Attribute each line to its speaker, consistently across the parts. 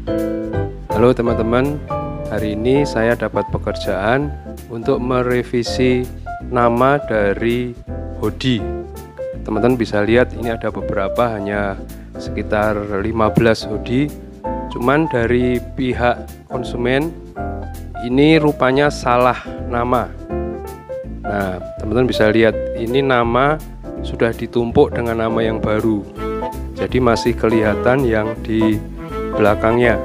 Speaker 1: Halo teman-teman, hari ini saya dapat pekerjaan untuk merevisi nama dari hoodie. Teman-teman bisa lihat ini ada beberapa, hanya sekitar 15 hoodie. Cuman dari pihak konsumen ini rupanya salah nama. Nah, teman-teman bisa lihat ini nama sudah ditumpuk dengan nama yang baru. Jadi masih kelihatan yang di belakangnya.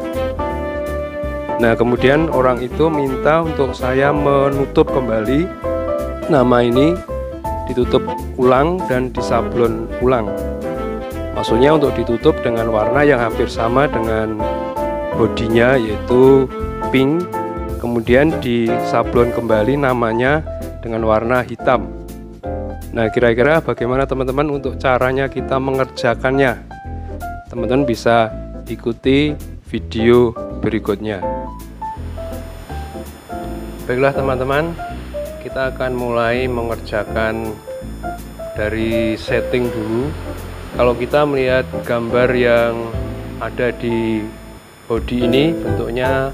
Speaker 1: Nah, kemudian orang itu minta untuk saya menutup kembali nama ini, ditutup ulang dan disablon ulang. Maksudnya untuk ditutup dengan warna yang hampir sama dengan bodinya, yaitu pink. Kemudian disablon kembali namanya dengan warna hitam. Nah, kira-kira bagaimana teman-teman untuk caranya kita mengerjakannya? Teman-teman bisa ikuti video berikutnya. Baiklah teman-teman, kita akan mulai mengerjakan dari setting dulu. Kalau kita melihat gambar yang ada di body ini, bentuknya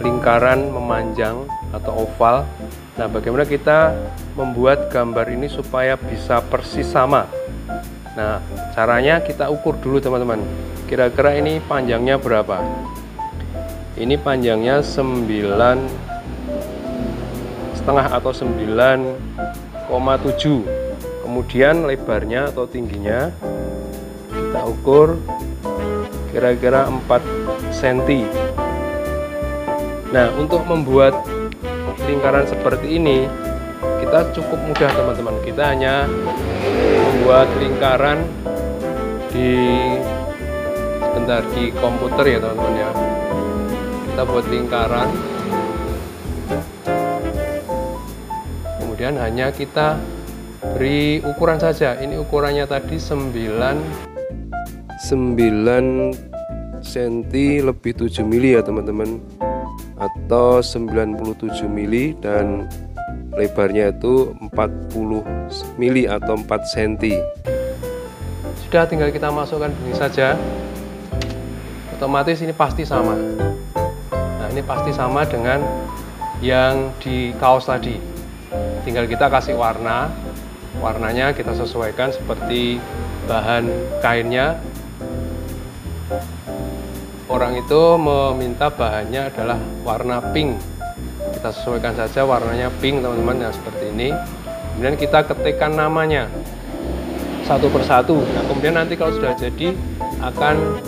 Speaker 1: lingkaran memanjang atau oval. Nah, bagaimana kita membuat gambar ini supaya bisa persis sama? Nah, caranya kita ukur dulu teman-teman. Kira-kira ini panjangnya berapa? Ini panjangnya 9,5 atau 9,7. Kemudian lebarnya atau tingginya kita ukur kira-kira 4 cm. Nah, untuk membuat lingkaran seperti ini kita cukup mudah teman-teman. Kita hanya membuat lingkaran di komputer ya teman-teman ya. Kita buat lingkaran, kemudian hanya kita beri ukuran saja. Ini ukurannya tadi 9 cm lebih 7 mili ya teman-teman, atau 97 mili, dan lebarnya itu 40 mili atau 4 cm. Sudah, tinggal kita masukkan begini saja, otomatis ini pasti sama. Nah, ini pasti sama dengan yang di kaos tadi. Tinggal kita kasih warnanya kita sesuaikan seperti bahan kainnya. Orang itu meminta bahannya adalah warna pink, kita sesuaikan saja warnanya pink teman-teman, ya seperti ini. Kemudian kita ketikkan namanya satu persatu. Nah, kemudian nanti kalau sudah jadi akan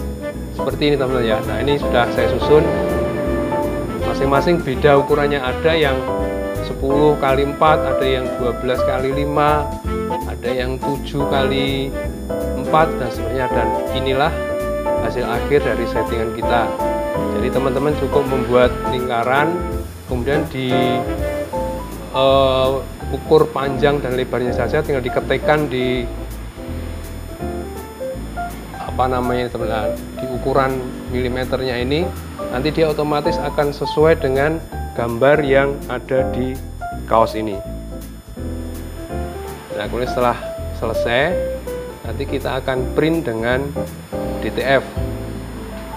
Speaker 1: seperti ini teman-teman ya. Nah, ini sudah saya susun, masing-masing beda ukurannya, ada yang 10 kali 4, ada yang 12 kali 5, ada yang 7 kali 4 dan seterusnya. Dan inilah hasil akhir dari settingan kita. Jadi teman-teman cukup membuat lingkaran, kemudian di ukur panjang dan lebarnya saja, tinggal diketikkan di teman-teman, di ukuran milimeternya ini. Nanti dia otomatis akan sesuai dengan gambar yang ada di kaos ini. Nah, kemudian setelah selesai, nanti kita akan print dengan DTF.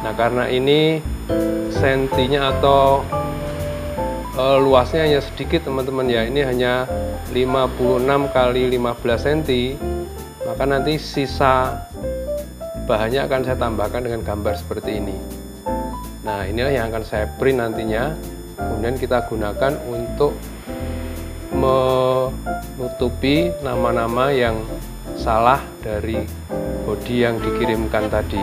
Speaker 1: Nah, karena ini sentinya atau luasnya hanya sedikit teman-teman ya, ini hanya 56 kali 15 cm, maka nanti sisa bahannya akan saya tambahkan dengan gambar seperti ini. Nah, inilah yang akan saya print nantinya. Kemudian kita gunakan untuk menutupi nama-nama yang salah dari body yang dikirimkan tadi.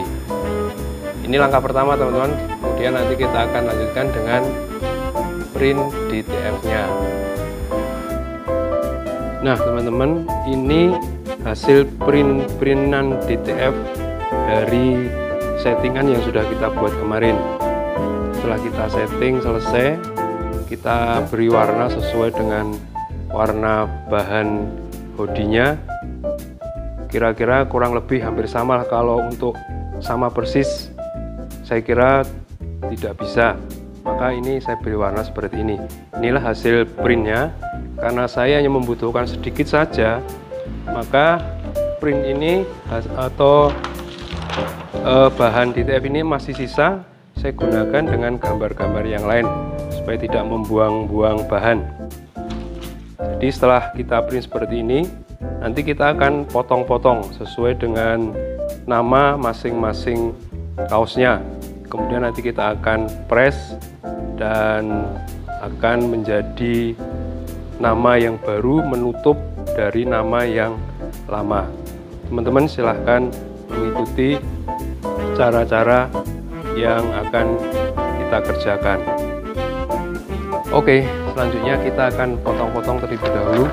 Speaker 1: Ini langkah pertama teman-teman. Kemudian nanti kita akan lanjutkan dengan print DTF-nya. Nah teman-teman, ini hasil printan DTF dari settingan yang sudah kita buat kemarin. Setelah kita setting selesai, kita beri warna sesuai dengan warna bahan bodinya. Kira-kira kurang lebih hampir sama. Kalau untuk sama persis saya kira tidak bisa, maka ini saya beri warna seperti ini. Inilah hasil printnya. Karena saya hanya membutuhkan sedikit saja, maka print ini atau bahan DTF ini masih sisa. saya gunakan dengan gambar-gambar yang lain supaya tidak membuang-buang bahan. Jadi setelah kita print seperti ini, nanti kita akan potong-potong sesuai dengan nama masing-masing kaosnya. Kemudian nanti kita akan press dan akan menjadi nama yang baru menutup dari nama yang lama. Teman-teman silahkan mengikuti cara-cara yang akan kita kerjakan. Oke, selanjutnya kita akan potong-potong terlebih dahulu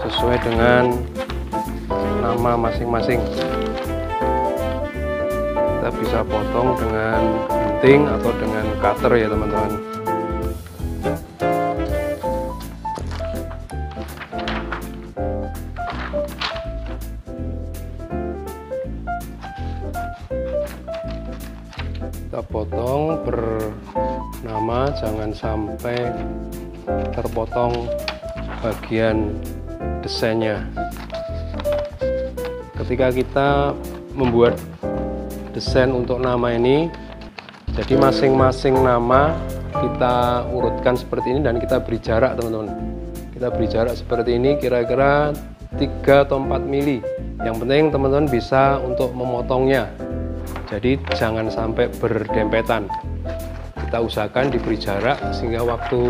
Speaker 1: sesuai dengan nama masing-masing. Kita bisa potong dengan gunting atau dengan cutter ya teman-teman. Kita potong per nama, jangan sampai terpotong bagian desainnya. Ketika kita membuat desain untuk nama ini, jadi masing-masing nama kita urutkan seperti ini dan kita beri jarak teman-teman. Kita beri jarak seperti ini kira-kira 3 atau 4 mili. Yang penting teman-teman bisa untuk memotongnya. Jadi jangan sampai berdempetan. Kita usahakan diberi jarak sehingga waktu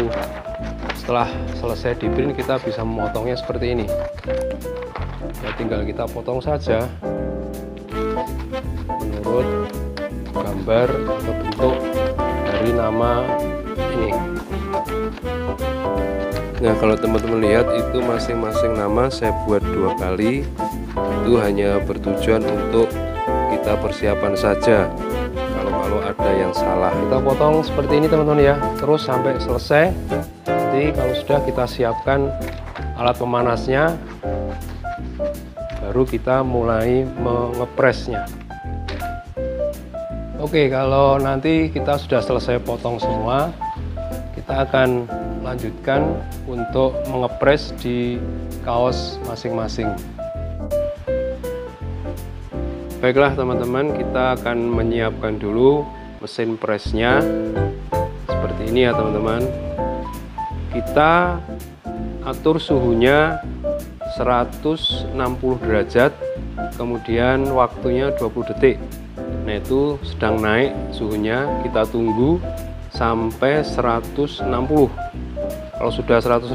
Speaker 1: setelah selesai di print kita bisa memotongnya seperti ini. Ya tinggal kita potong saja menurut gambar atau bentuk dari nama ini. Nah, kalau teman-teman lihat itu masing-masing nama saya buat 2 kali. Itu hanya bertujuan untuk kita persiapan saja kalau ada yang salah. Kita potong seperti ini teman-teman ya, terus sampai selesai. Nanti kalau sudah kita siapkan alat pemanasnya, baru kita mulai mengepresnya. Oke, kalau nanti kita sudah selesai potong semua, kita akan lanjutkan untuk mengepres di kaos masing-masing. Baiklah teman-teman, kita akan menyiapkan dulu mesin presnya seperti ini ya teman-teman. Kita atur suhunya 160 derajat, kemudian waktunya 20 detik. Nah itu sedang naik suhunya, kita tunggu sampai 160. Kalau sudah 160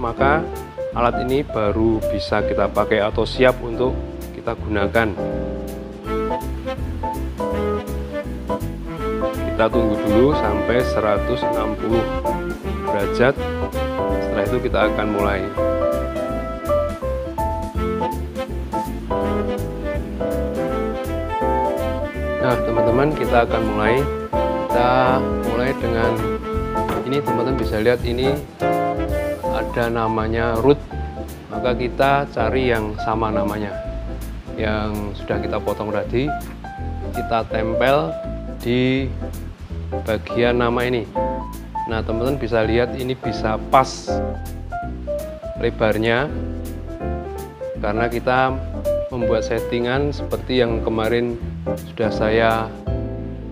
Speaker 1: maka alat ini baru bisa kita pakai atau siap untuk kita gunakan. Kita tunggu dulu sampai 160 derajat. Setelah itu kita akan mulai. Nah teman-teman, kita akan mulai. Kita mulai dengan ini, teman-teman bisa lihat ini ada namanya root. Maka kita cari yang sama namanya, yang sudah kita potong tadi. Kita tempel di bagian nama ini. Nah teman-teman bisa lihat ini bisa pas lebarnya karena kita membuat settingan seperti yang kemarin sudah saya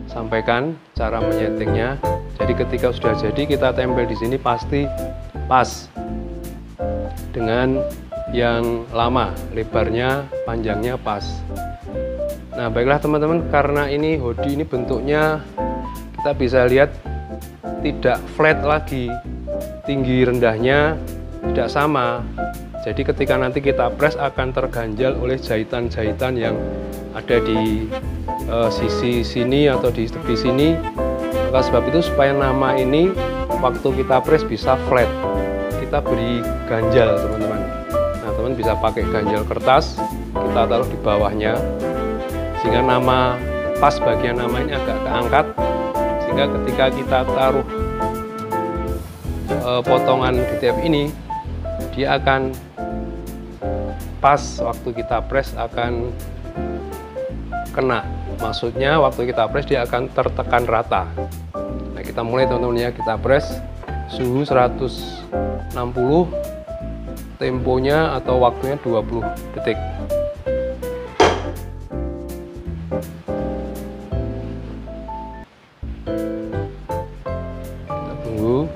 Speaker 1: sampaikan cara menyetingnya. Jadi ketika sudah jadi kita tempel di sini pasti pas dengan yang lama, lebarnya panjangnya pas. Nah baiklah teman-teman, karena ini hoodie ini bentuknya kita bisa lihat tidak flat lagi, tinggi rendahnya tidak sama. Jadi ketika nanti kita press akan terganjal oleh jahitan-jahitan yang ada di sisi sini atau di tepi sini. Maka sebab itu supaya nama ini waktu kita press bisa flat, kita beri ganjal teman-teman. Nah teman bisa pakai ganjal kertas, kita taruh di bawahnya sehingga nama pas bagian nama ini agak keangkat, sehingga ketika kita taruh potongan DTF ini dia akan pas waktu kita press, akan kena, maksudnya waktu kita press dia akan tertekan rata. Nah kita mulai teman-teman ya, kita press suhu 160, temponya atau waktunya 20 detik. Kita tunggu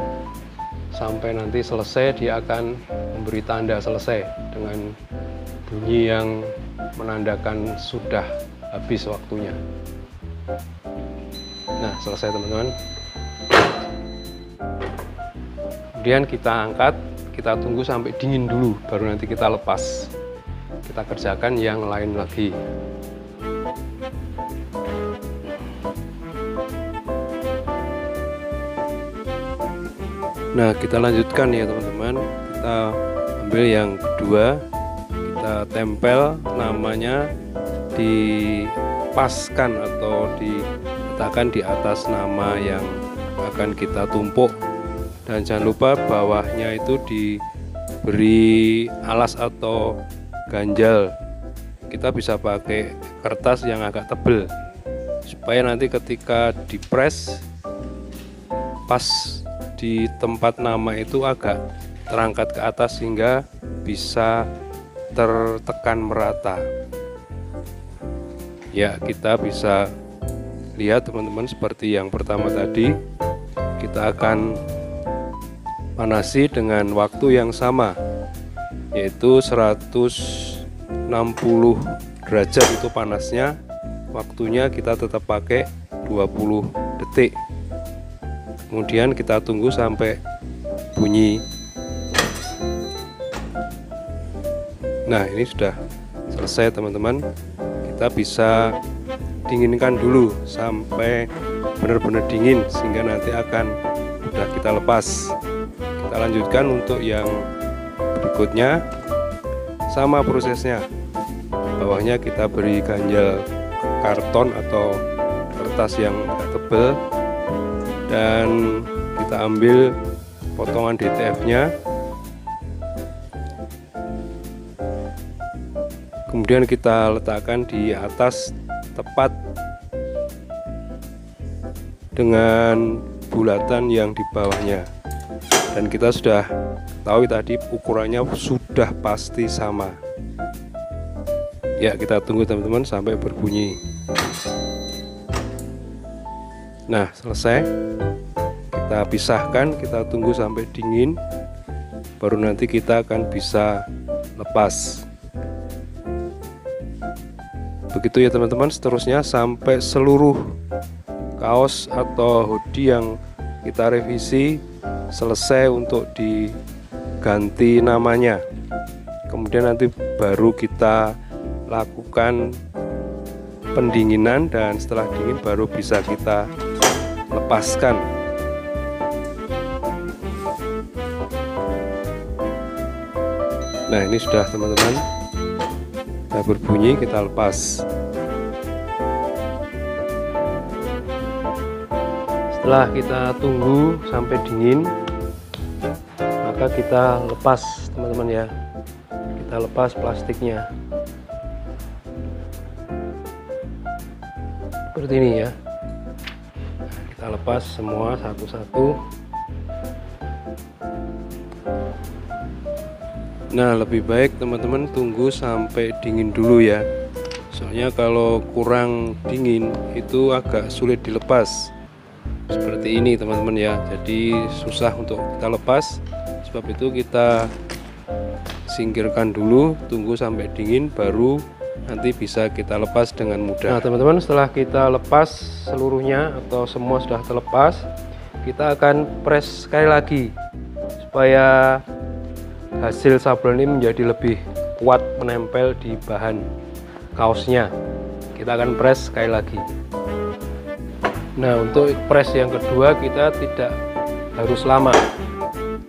Speaker 1: sampai nanti selesai, dia akan memberi tanda selesai dengan bunyi yang menandakan sudah habis waktunya. Nah, selesai teman-teman. Kemudian kita angkat, kita tunggu sampai dingin dulu, baru nanti kita lepas. Kita kerjakan yang lain lagi. Nah, kita lanjutkan ya teman-teman. Kita ambil yang kedua, kita tempel namanya, dipaskan atau diletakkan di atas nama yang akan kita tumpuk. Dan jangan lupa bawahnya itu diberi alas atau ganjal. Kita bisa pakai kertas yang agak tebal supaya nanti ketika dipres pas di tempat nama itu agak terangkat ke atas sehingga bisa tertekan merata. Ya, kita bisa lihat teman-teman seperti yang pertama tadi. Kita akan panasi dengan waktu yang sama, yaitu 160 derajat itu panasnya. Waktunya kita tetap pakai 20 detik. Kemudian kita tunggu sampai bunyi. Nah, ini sudah selesai teman-teman. Kita bisa dinginkan dulu sampai benar-benar dingin sehingga nanti akan sudah kita lepas. Kita lanjutkan untuk yang berikutnya, sama prosesnya. Bawahnya kita beri ganjal karton atau kertas yang tebal dan kita ambil potongan DTF-nya. Kemudian kita letakkan di atas tepat dengan bulatan yang di bawahnya. Dan kita sudah tahu tadi ukurannya sudah pasti sama. Ya, kita tunggu teman-teman sampai berbunyi. Nah, selesai. Kita pisahkan, kita tunggu sampai dingin, baru nanti kita akan bisa lepas. Begitu ya teman-teman, seterusnya sampai seluruh kaos atau hoodie yang kita revisi selesai untuk diganti namanya. Kemudian nanti baru kita lakukan pendinginan, dan setelah dingin baru bisa kita lepaskan. Nah, ini sudah teman-teman, sudah berbunyi, kita lepas. Setelah kita tunggu sampai dingin, maka kita lepas teman-teman ya. Kita lepas plastiknya seperti ini ya. Kita lepas semua satu-satu. Nah, lebih baik teman-teman tunggu sampai dingin dulu ya, soalnya kalau kurang dingin itu agak sulit dilepas seperti ini teman-teman ya. Jadi susah untuk kita lepas. Sebab itu kita singkirkan dulu, tunggu sampai dingin, baru nanti bisa kita lepas dengan mudah. Nah teman-teman, setelah kita lepas seluruhnya atau semua sudah terlepas, kita akan press sekali lagi supaya hasil sablon ini menjadi lebih kuat menempel di bahan kaosnya. Kita akan press sekali lagi. Nah, untuk press yang kedua kita tidak harus lama,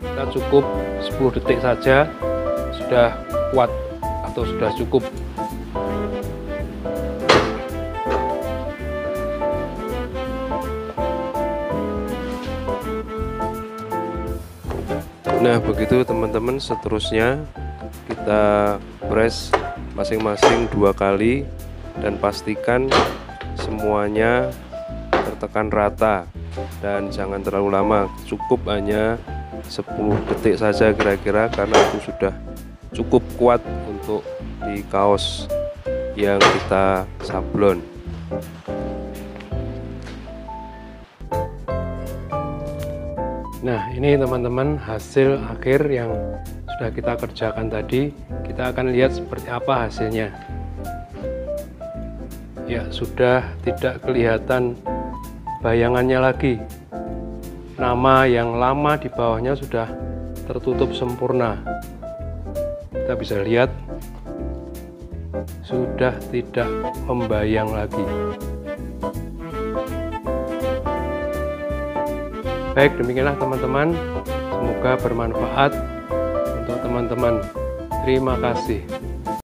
Speaker 1: kita cukup 10 detik saja sudah kuat atau sudah cukup. Nah, begitu teman-teman, seterusnya kita press masing-masing 2 kali dan pastikan semuanya tertekan rata dan jangan terlalu lama, cukup hanya 10 detik saja kira-kira, karena itu sudah cukup kuat untuk di kaos yang kita sablon. Nah, ini teman-teman hasil akhir yang sudah kita kerjakan tadi. Kita akan lihat seperti apa hasilnya. Ya, sudah tidak kelihatan bayangannya lagi. Nama yang lama di bawahnya sudah tertutup sempurna. Kita bisa lihat sudah tidak membayang lagi. Baik, demikianlah teman-teman. Semoga bermanfaat untuk teman-teman. Terima kasih.